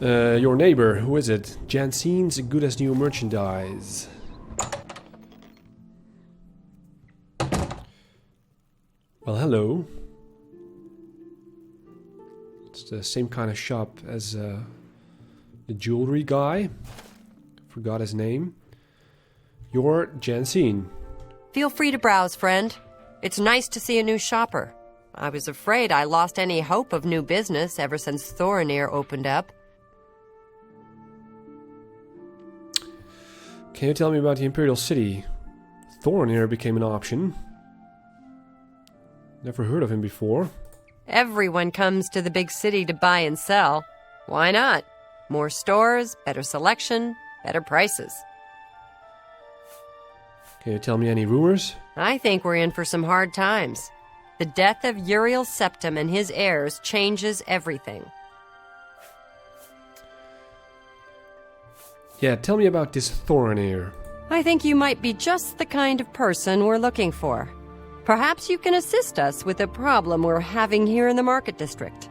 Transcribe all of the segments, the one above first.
Your neighbor, who is it? Jansine's good as new merchandise. Well, hello. It's the same kind of shop as the jewelry guy. Forgot his name. You're Jansine. Feel free to browse, friend. It's nice to see a new shopper. I was afraid I lost any hope of new business ever since Thorinir opened up. Can you tell me about the Imperial City? Thorinir became an option. Never heard of him before. Everyone comes to the big city to buy and sell. Why not? More stores, better selection, better prices. Can you tell me any rumors? I think we're in for some hard times. The death of Uriel Septim and his heirs changes everything. Yeah, tell me about this Thorinir. I think you might be just the kind of person we're looking for. Perhaps you can assist us with a problem we're having here in the market district.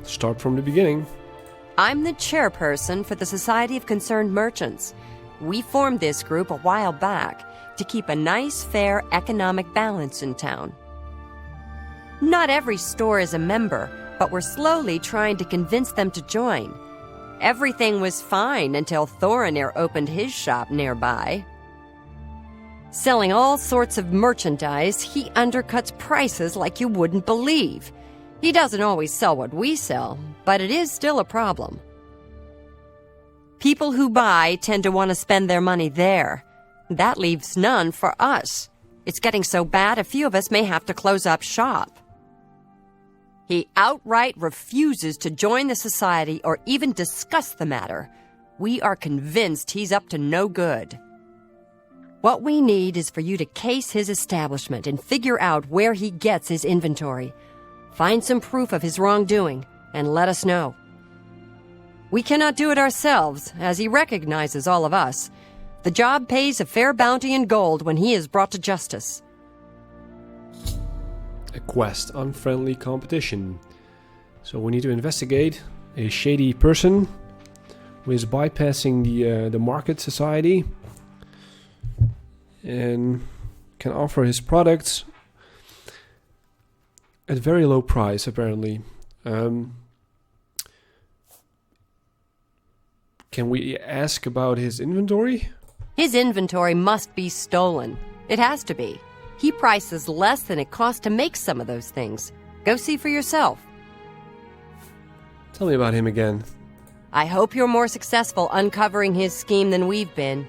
Start from the beginning. I'm the chairperson for the Society of Concerned Merchants. We formed this group a while back to keep a nice, fair economic balance in town. Not every store is a member, but we're slowly trying to convince them to join. Everything was fine until Thorinir opened his shop nearby. Selling all sorts of merchandise, he undercuts prices like you wouldn't believe. He doesn't always sell what we sell, but it is still a problem. People who buy tend to want to spend their money there. That leaves none for us. It's getting so bad a few of us may have to close up shop. He outright refuses to join the society or even discuss the matter. We are convinced he's up to no good. What we need is for you to case his establishment and figure out where he gets his inventory. Find some proof of his wrongdoing and let us know. We cannot do it ourselves, as he recognizes all of us. The job pays a fair bounty in gold when he is brought to justice. A quest, unfriendly competition. So we need to investigate a shady person who is bypassing the market society and can offer his products at very low price, apparently. Can we ask about his inventory? His inventory must be stolen. It has to be. He prices less than it costs to make some of those things. Go see for yourself. Tell me about him again. I hope you're more successful uncovering his scheme than we've been.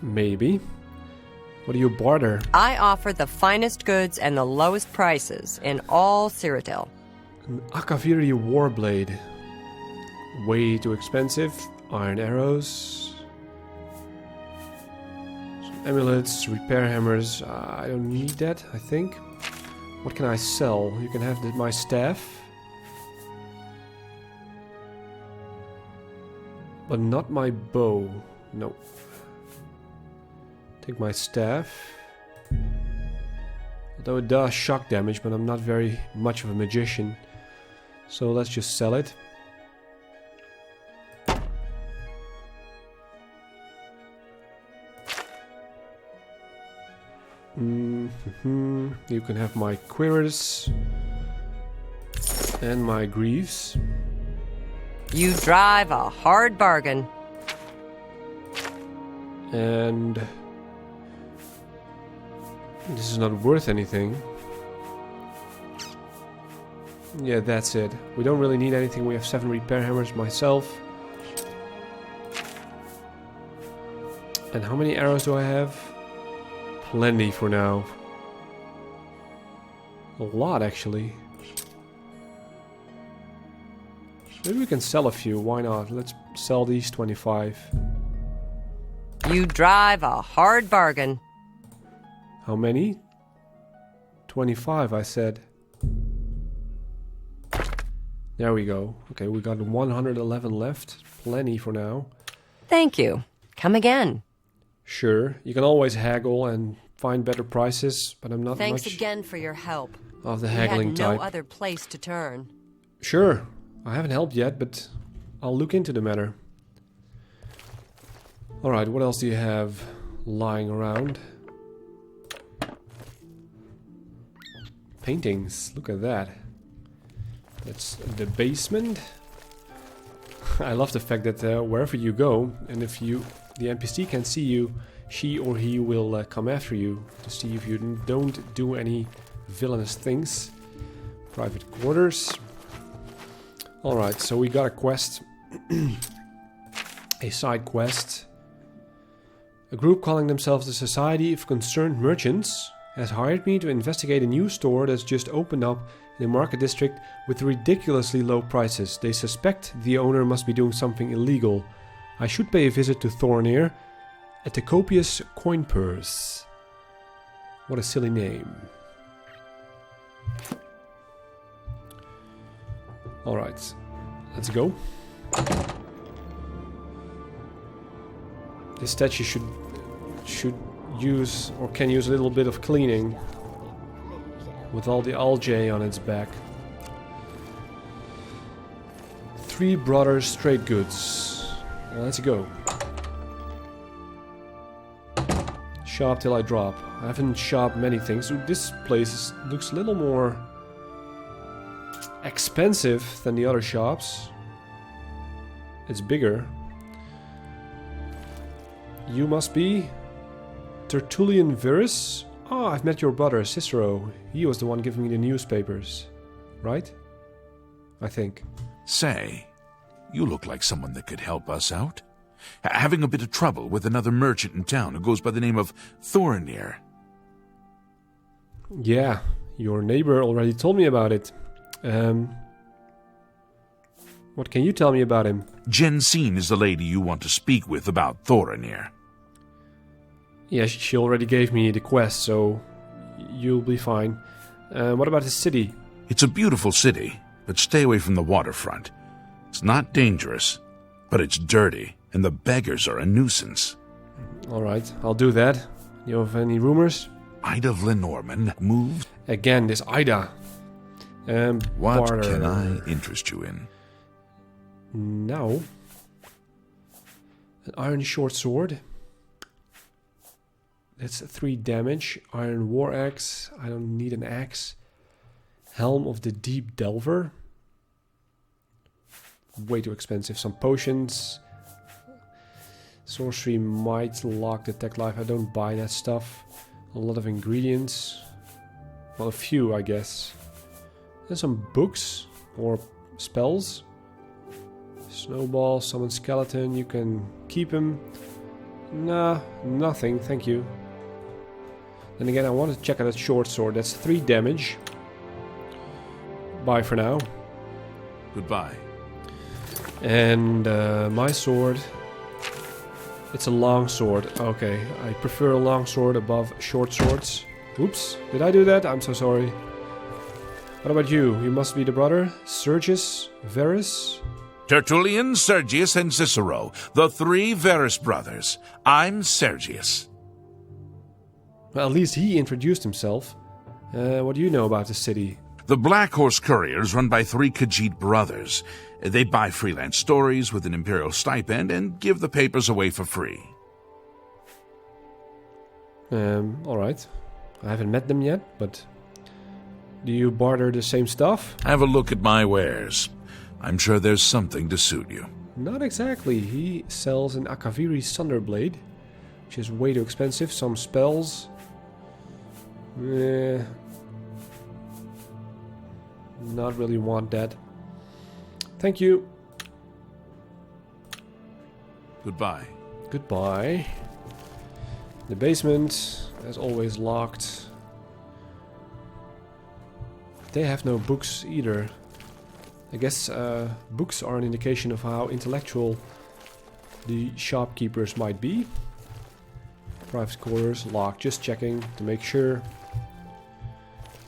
Maybe. What do you barter? I offer the finest goods and the lowest prices in all Cyrodiil. An Akaviri warblade. Way too expensive. Iron arrows. Some amulets, repair hammers. I don't need that, I think. What can I sell? You can have my staff. But not my bow. No. Take my staff. Although it does shock damage, but I'm not very much of a magician. So let's just sell it. You can have my queers and my greaves. You drive a hard bargain. And this is not worth anything. Yeah, that's it. We don't really need anything. We have 7 repair hammers myself. And how many arrows do I have? Plenty for now. A lot, actually. Maybe we can sell a few. Why not? Let's sell these 25. You drive a hard bargain. How many? 25, I said. There we go. Okay, we got 111 left. Plenty for now. Thank you. Come again. Sure, you can always haggle and find better prices, but I'm not Thanks much... again for your help. of the We haggling had no type. other place to turn. Sure, I haven't helped yet, but I'll look into the matter. Alright, what else do you have lying around? Paintings, look at that. That's the basement. I love the fact that wherever you go, and if the NPC can see you, she or he will come after you to see if you don't do any villainous things. Private quarters. Alright, so we got a quest. A side quest. A group calling themselves the Society of Concerned Merchants has hired me to investigate a new store that's just opened up in the market district with ridiculously low prices. They suspect the owner must be doing something illegal. I should pay a visit to Thornir at the copious coin purse. What a silly name. Alright, let's go. This statue should use or can use a little bit of cleaning with all the algae on its back. 3 Brothers Trade Goods. Let's go. Shop till I drop. I haven't shopped many things. Ooh, this place looks a little more expensive than the other shops. It's bigger. You must be Tertullian Verus? Ah, I've met your brother, Cicero. He was the one giving me the newspapers. Right? I think. Say, you look like someone that could help us out. Having a bit of trouble with another merchant in town who goes by the name of Thornir. Yeah, your neighbor already told me about it. What can you tell me about him? Jensine is the lady you want to speak with about Thornir. Yeah, she already gave me the quest, so you'll be fine. What about the city? It's a beautiful city, but stay away from the waterfront. It's not dangerous, but it's dirty, and the beggars are a nuisance. Alright, I'll do that. You have any rumors? Ida of Lenormand moved. Again, this Ida. What barter. can I interest you in? Now, an iron short sword. That's 3 damage. Iron war axe. I don't need an axe. Helm of the Deep Delver. Way too expensive. Some potions. Sorcery might lock detect life. I don't buy that stuff. A lot of ingredients. Well, a few, I guess. And some books or spells. Snowball, summon skeleton. You can keep him. Nah, nothing. Thank you. Then again, I want to check out that short sword. That's 3 damage. Bye for now. Goodbye. And my sword. It's a long sword. Okay, I prefer a long sword above short swords. Oops, did I do that? I'm so sorry. What about you? You must be the brother? Sergius? Verus? Tertullian, Sergius, and Cicero, the 3 Verus brothers. I'm Sergius. Well, at least he introduced himself. What do you know about the city? The Black Horse Courier is run by 3 Khajiit brothers. They buy freelance stories with an Imperial stipend and give the papers away for free. Alright. I haven't met them yet, but... Do you barter the same stuff? Have a look at my wares. I'm sure there's something to suit you. Not exactly. He sells an Akaviri Sunderblade, which is way too expensive. Some spells. Not really want that. Thank you. Goodbye. Goodbye. The basement, as always, locked. They have no books either. I guess books are an indication of how intellectual the shopkeepers might be. Private quarters, locked. Just checking to make sure.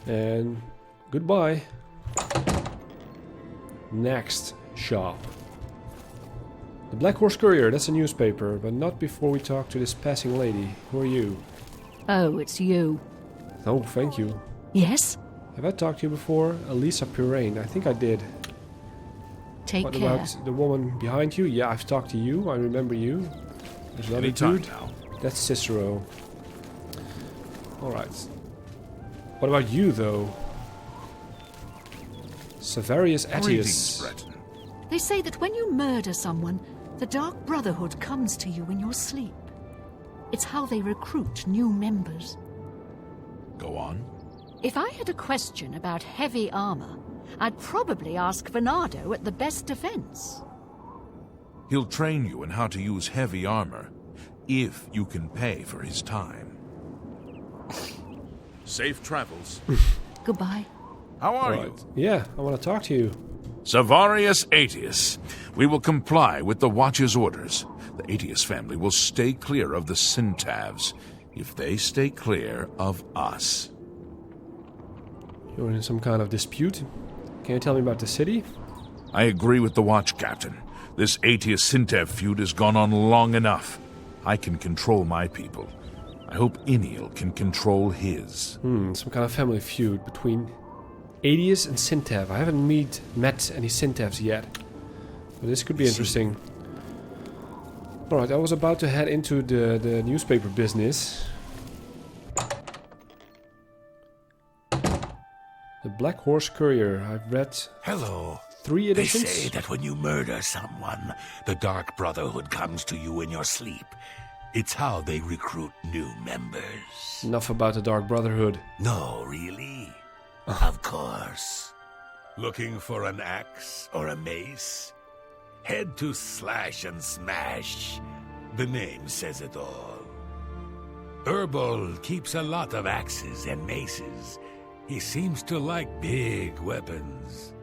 And goodbye. Next shop. The Black Horse Courier, that's a newspaper, but not before we talk to this passing lady. Who are you? Oh, it's you. Oh, thank you. Yes? Have I talked to you before? Elisa Pirain. I think I did. Take What care. about the woman behind you? Yeah, I've talked to you. I remember you. There's another Anytime dude. now. That's Cicero. Alright. What about you, though? Severius Greetings, Attius. Breton. They say that when you murder someone, the Dark Brotherhood comes to you in your sleep. It's how they recruit new members. Go on. If I had a question about heavy armor, I'd probably ask Venado at the best defense. He'll train you in how to use heavy armor, if you can pay for his time. Safe travels. Goodbye. How are you? Right. Yeah, I want to talk to you. Severius Attius. We will comply with the Watch's orders. The Attius family will stay clear of the Centavs, if they stay clear of us. You're in some kind of dispute. Can you tell me about the city? I agree with the Watch Captain. This Attius Centav feud has gone on long enough. I can control my people. I hope Iniel can control his. Some kind of family feud between Adius and Centav. I haven't met any Centavs yet. But this could be interesting. Alright, I was about to head into the newspaper business. The Black Horse Courier. I've read Hello. 3 editions. They say that when you murder someone, the Dark Brotherhood comes to you in your sleep. It's how they recruit new members. Enough about the Dark Brotherhood. No, really? Of course. Looking for an axe or a mace? Head to Slash and Smash. The name says it all. Herbal keeps a lot of axes and maces. He seems to like big weapons.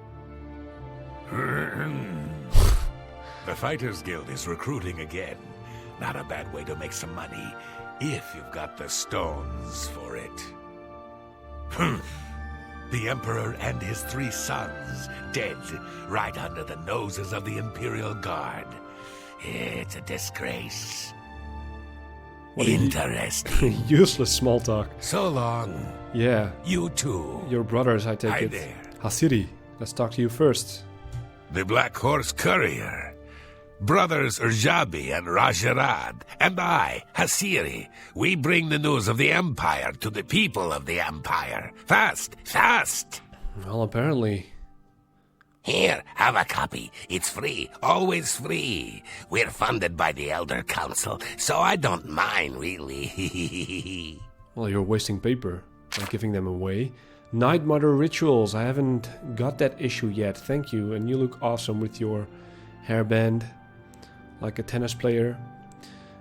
The Fighters Guild is recruiting again. Not a bad way to make some money, if you've got the stones for it. The Emperor and his 3 sons, dead right under the noses of the Imperial Guard. It's a disgrace. What a Interesting. useless small talk. So long. Yeah, You too. your brothers, I take Hi it. there. Hasiri, let's talk to you first. The Black Horse Courier. Brothers Urjabi and Rajarad, and I, Hasiri, we bring the news of the Empire to the people of the Empire. Fast, fast! Well, apparently. Here, have a copy. It's free, always free. We're funded by the Elder Council, so I don't mind, really. Well, you're wasting paper by giving them away. Night Mother Rituals. I haven't got that issue yet. Thank you. And you look awesome with your hairband. Like a tennis player.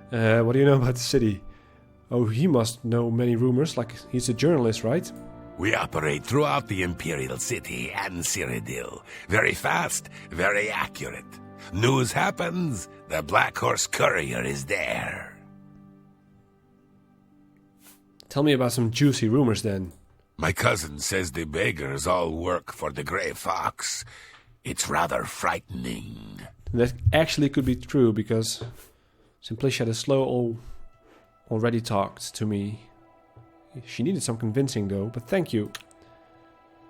What do you know about the city? Oh, he must know many rumors. Like, he's a journalist, right? We operate throughout the Imperial City and Cyrodiil. Very fast, very accurate. News happens, the Black Horse Courier is there. Tell me about some juicy rumors then. My cousin says the beggars all work for the Grey Fox. It's rather frightening. That actually could be true because Simplicia the Slow already talked to me. She needed some convincing though, but thank you.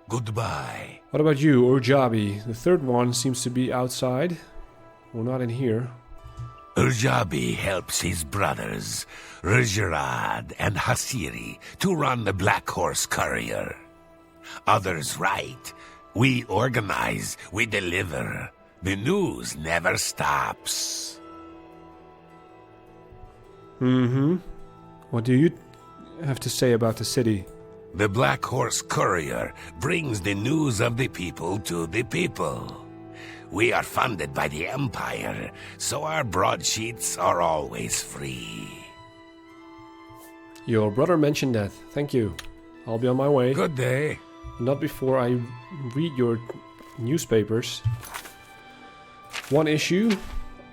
Goodbye. What about you, Urjabi? The third one seems to be outside. Well, not in here. Urjabi helps his brothers, Rajarad and Hasiri, to run the Black Horse Courier. Others write. We organize, we deliver. The news never stops. What do you have to say about the city? The Black Horse Courier brings the news of the people to the people. We are funded by the Empire, so our broadsheets are always free. Your brother mentioned that. Thank you. I'll be on my way. Good day. Not before I read your newspapers. One issue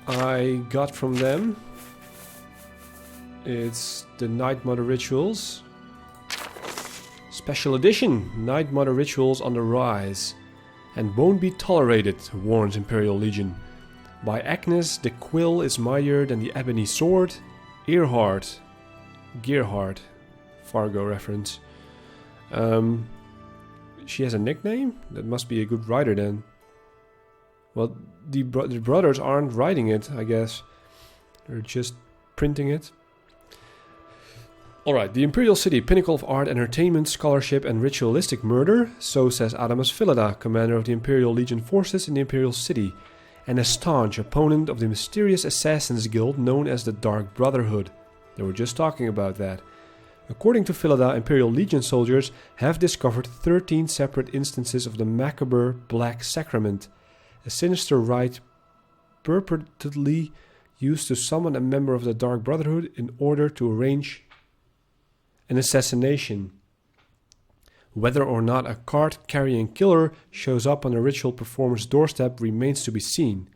I got from them. It's the Night Mother Rituals. Special edition. Night Mother Rituals on the rise. And won't be tolerated, warns Imperial Legion. By Agnes, the quill is mightier than the ebony sword. Gerhard. Fargo reference. she has a nickname? That must be a good writer then. Well, the brothers aren't writing it, I guess. They're just printing it. Alright, the Imperial City, pinnacle of art, entertainment, scholarship, and ritualistic murder. So says Adamus Philida, commander of the Imperial Legion forces in the Imperial City, and a staunch opponent of the mysterious assassins guild known as the Dark Brotherhood. They were just talking about that. According to Philida, Imperial Legion soldiers have discovered 13 separate instances of the macabre Black Sacrament, a sinister rite purportedly used to summon a member of the Dark Brotherhood in order to arrange an assassination. Whether or not a card-carrying killer shows up on a ritual performer's doorstep remains to be seen,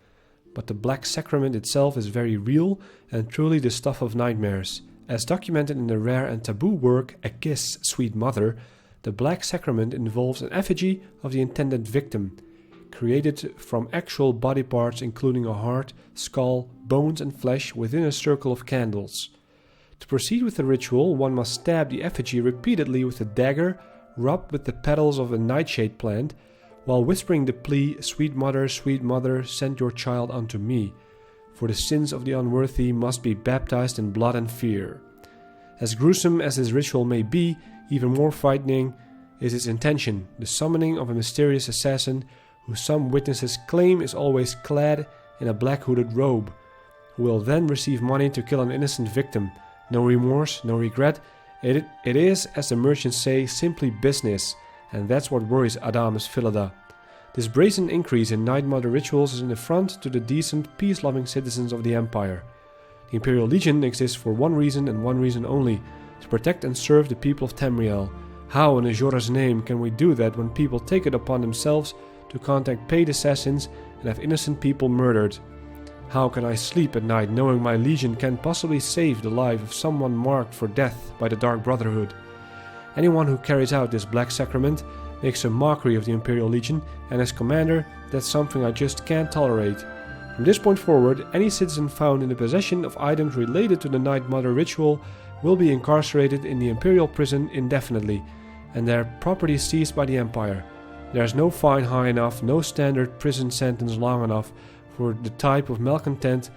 but the Black Sacrament itself is very real and truly the stuff of nightmares. As documented in the rare and taboo work A Kiss, Sweet Mother, the Black Sacrament involves an effigy of the intended victim, created from actual body parts including a heart, skull, bones and flesh within a circle of candles. To proceed with the ritual, one must stab the effigy repeatedly with a dagger rubbed with the petals of a nightshade plant, while whispering the plea, sweet mother, send your child unto me, for the sins of the unworthy must be baptized in blood and fear." As gruesome as this ritual may be, even more frightening is its intention, the summoning of a mysterious assassin who some witnesses claim is always clad in a black hooded robe, who will then receive money to kill an innocent victim. No remorse, no regret. It is, as the merchants say, simply business, and that's what worries Adamus Philida. This brazen increase in Night Mother rituals is an affront to the decent, peace-loving citizens of the Empire. The Imperial Legion exists for one reason and one reason only, to protect and serve the people of Tamriel. How in Ajora's name can we do that when people take it upon themselves to contact paid assassins and have innocent people murdered? How can I sleep at night knowing my legion can't possibly save the life of someone marked for death by the Dark Brotherhood? Anyone who carries out this Black Sacrament makes a mockery of the Imperial Legion, and as commander, that's something I just can't tolerate. From this point forward, any citizen found in the possession of items related to the Night Mother ritual will be incarcerated in the Imperial prison indefinitely, and their property seized by the Empire. There is no fine high enough, no standard prison sentence long enough for the type of malcontent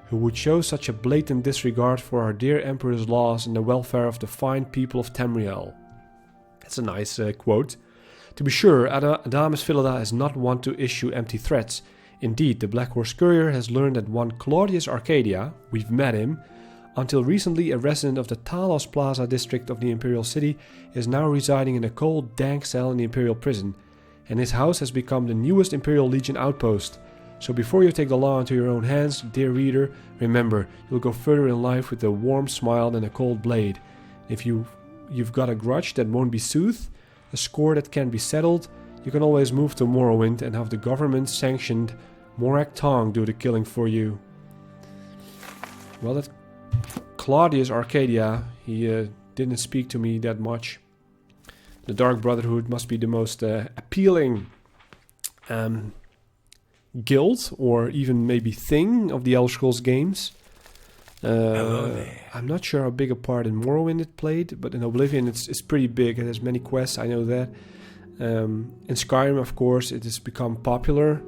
who would show such a blatant disregard for our dear Emperor's laws and the welfare of the fine people of Tamriel. That's a nice quote. To be sure, Adamus Philida is not one to issue empty threats. Indeed, the Black Horse Courier has learned that one Claudius Arcadia, we've met him, until recently a resident of the Talos Plaza district of the Imperial City, is now residing in a cold, dank cell in the Imperial prison, and his house has become the newest Imperial Legion outpost. So before you take the law into your own hands, dear reader, remember, you'll go further in life with a warm smile than a cold blade. If you've got a grudge that won't be soothed, a score that can't be settled, you can always move to Morrowind and have the government-sanctioned Morak Tong do the killing for you. Well, that Claudius Arcadia, he didn't speak to me that much. The Dark Brotherhood must be the most appealing guild, or even maybe thing, of the Elder Scrolls games. I'm not sure how big a part in Morrowind it played, but in Oblivion it's pretty big. It has many quests, I know that. In Skyrim, of course, it has become popular.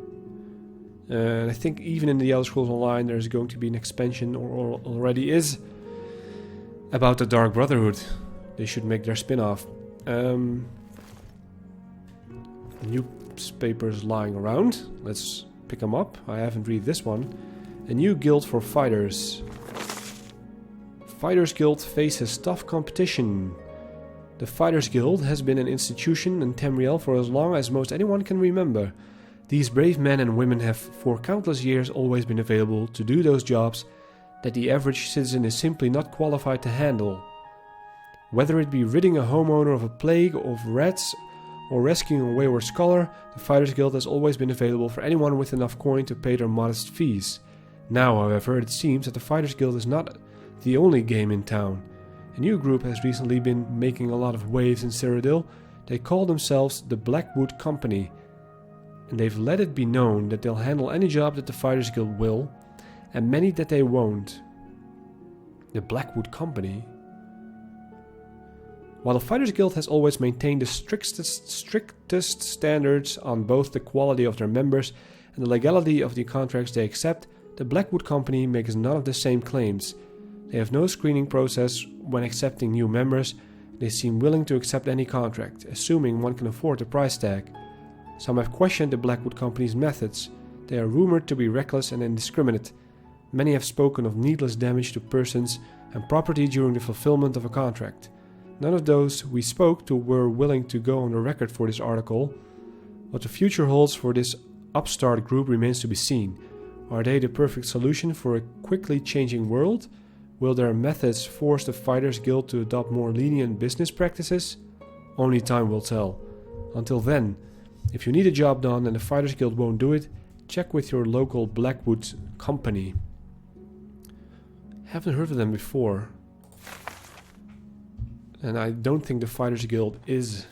And I think even in the Elder Scrolls Online there's going to be an expansion, or already is, about the Dark Brotherhood. They should make their spin-off. Newspapers lying around. Let's pick them up. I haven't read this one. A new guild for fighters. Fighters Guild faces tough competition. The Fighters Guild has been an institution in Tamriel for as long as most anyone can remember. These brave men and women have for countless years always been available to do those jobs that the average citizen is simply not qualified to handle. Whether it be ridding a homeowner of a plague of rats or rescuing a wayward scholar, the Fighters Guild has always been available for anyone with enough coin to pay their modest fees. Now, however, it seems that the Fighters Guild is not the only game in town. A new group has recently been making a lot of waves in Cyrodiil. They call themselves the Blackwood Company, and they've let it be known that they'll handle any job that the Fighters Guild will, and many that they won't. The Blackwood Company? While the Fighters Guild has always maintained the strictest standards on both the quality of their members and the legality of the contracts they accept, the Blackwood Company makes none of the same claims. They have no screening process when accepting new members. They seem willing to accept any contract, assuming one can afford the price tag. Some have questioned the Blackwood Company's methods. They are rumored to be reckless and indiscriminate. Many have spoken of needless damage to persons and property during the fulfillment of a contract. None of those we spoke to were willing to go on the record for this article. What the future holds for this upstart group remains to be seen. Are they the perfect solution for a quickly changing world? Will their methods force the Fighters Guild to adopt more lenient business practices? Only time will tell. Until then, if you need a job done and the Fighters Guild won't do it, check with your local Blackwood company. Haven't heard of them before. And I don't think the Fighters Guild is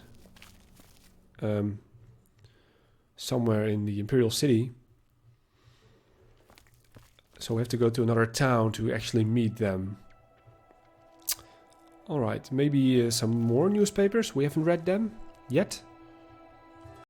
somewhere in the Imperial City. So we have to go to another town to actually meet them. Alright, maybe some more newspapers. We haven't read them yet.